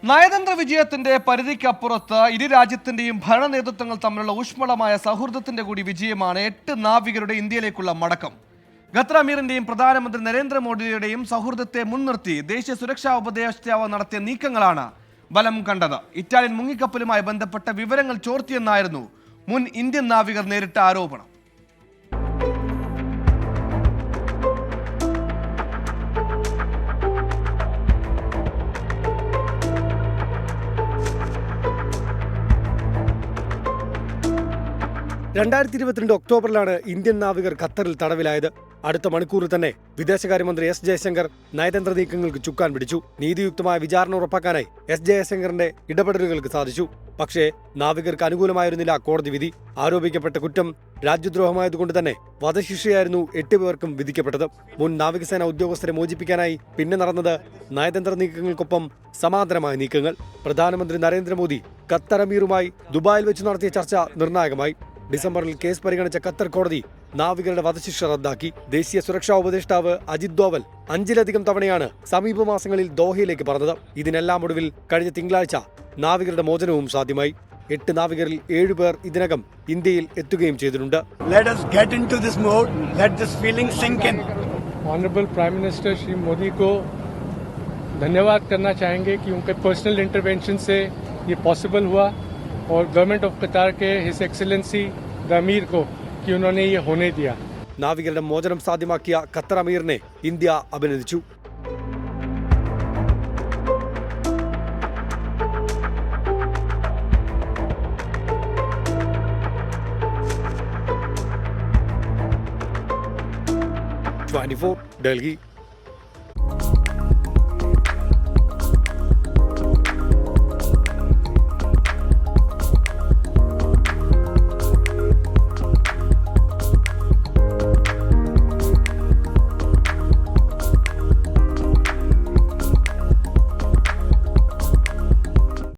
നയതന്ത്ര വിജയത്തിന്റെ പരിധിക്കപ്പുറത്ത് ഇരു രാജ്യത്തിന്റെയും ഭരണ നേതൃത്വങ്ങൾ തമ്മിലുള്ള ഊഷ്മളമായ സൗഹൃദത്തിന്റെ കൂടി വിജയമാണ് 8 നാവികരുടെ ഇന്ത്യയിലേക്കുള്ള മടക്കം. ഖത്തർ അമീറിന്റെയും പ്രധാനമന്ത്രി നരേന്ദ്രമോദിയുടെയും സൗഹൃദത്തെ മുൻനിർത്തി ദേശീയ സുരക്ഷാ ഉപദേഷ്ടാവ് നടത്തിയ നീക്കങ്ങളാണ് ബലം കണ്ടത്. ഇറ്റാലിയൻ മുങ്ങിക്കപ്പലുമായി ബന്ധപ്പെട്ട വിവരങ്ങൾ ചോർത്തിയെന്നായിരുന്നു മുൻ ഇന്ത്യൻ നാവികർ നേരിട്ട ആരോപണം. ഒക്ടോബറിലാണ് ഇന്ത്യൻ നാവികർ ഖത്തറിൽ തടവിലായത്. അടുത്ത മണിക്കൂറിൽ തന്നെ വിദേശകാര്യമന്ത്രി എസ് ജയശങ്കർ നയതന്ത്ര നീക്കങ്ങൾക്ക് ചുക്കാൻ പിടിച്ചു. നീതിയുക്തമായ വിചാരണ ഉറപ്പാക്കാനായി എസ് ജയശങ്കറിന്റെ ഇടപെടലുകൾക്ക് സാധിച്ചു. പക്ഷേ നാവികർക്ക് അനുകൂലമായിരുന്നില്ല കോടതി വിധി. ആരോപിക്കപ്പെട്ട കുറ്റം രാജ്യദ്രോഹമായതുകൊണ്ട് തന്നെ വധശിക്ഷയായിരുന്നു 8 പേർക്കും വിധിക്കപ്പെട്ടത്. മുൻ നാവികസേന ഉദ്യോഗസ്ഥരെ മോചിപ്പിക്കാനായി പിന്നെ നടന്നത് നയതന്ത്ര നീക്കങ്ങൾക്കൊപ്പം സമാന്തരമായ നീക്കങ്ങൾ. പ്രധാനമന്ത്രി നരേന്ദ്രമോദി ഖത്തർ അമീറുമായി ദുബായിൽ വെച്ച് നടത്തിയ ചർച്ച നിർണായകമായി. ഡിസംബറിൽ കേസ് പരിഗണിച്ച ഖത്തർ കോടതി നാവികരുടെ വധശിക്ഷ റദ്ദാക്കി. ദേശീയ സുരക്ഷാ ഉപദേഷ്ടാവ് അജിത് ദോവൽ 5ലധികം തവണയാണ് സമീപ മാസങ്ങളിൽ ദോഹയിലേക്ക് പറഞ്ഞത്. ഇതിനെല്ലാം ഒടുവിൽ കഴിഞ്ഞ തിങ്കളാഴ്ച നാവികരുടെ മോചനവും സാധ്യമായി. 8 നാവികരിൽ 7 പേർ ഇതിനകം ഇന്ത്യയിൽ എത്തുകയും ചെയ്തിട്ടുണ്ട്. Honourable prime minister Shri Modi को धन्यवाद करना चाहेंगे कि उनके पर्सनल इंटरवेंशन से ये पॉसिबल हुआ और गवर्नमेंट ऑफ कतार के हिज एक्सीलेंसी द अमीर को कि उन्होंने ये होने दिया. നാവികരുടെ മോചനം സാധ്യമാക്കിയ ഖത്തർ അമീറിനെ ഇന്ത്യ അഭിനന്ദിച്ചു. ഡൽഹി.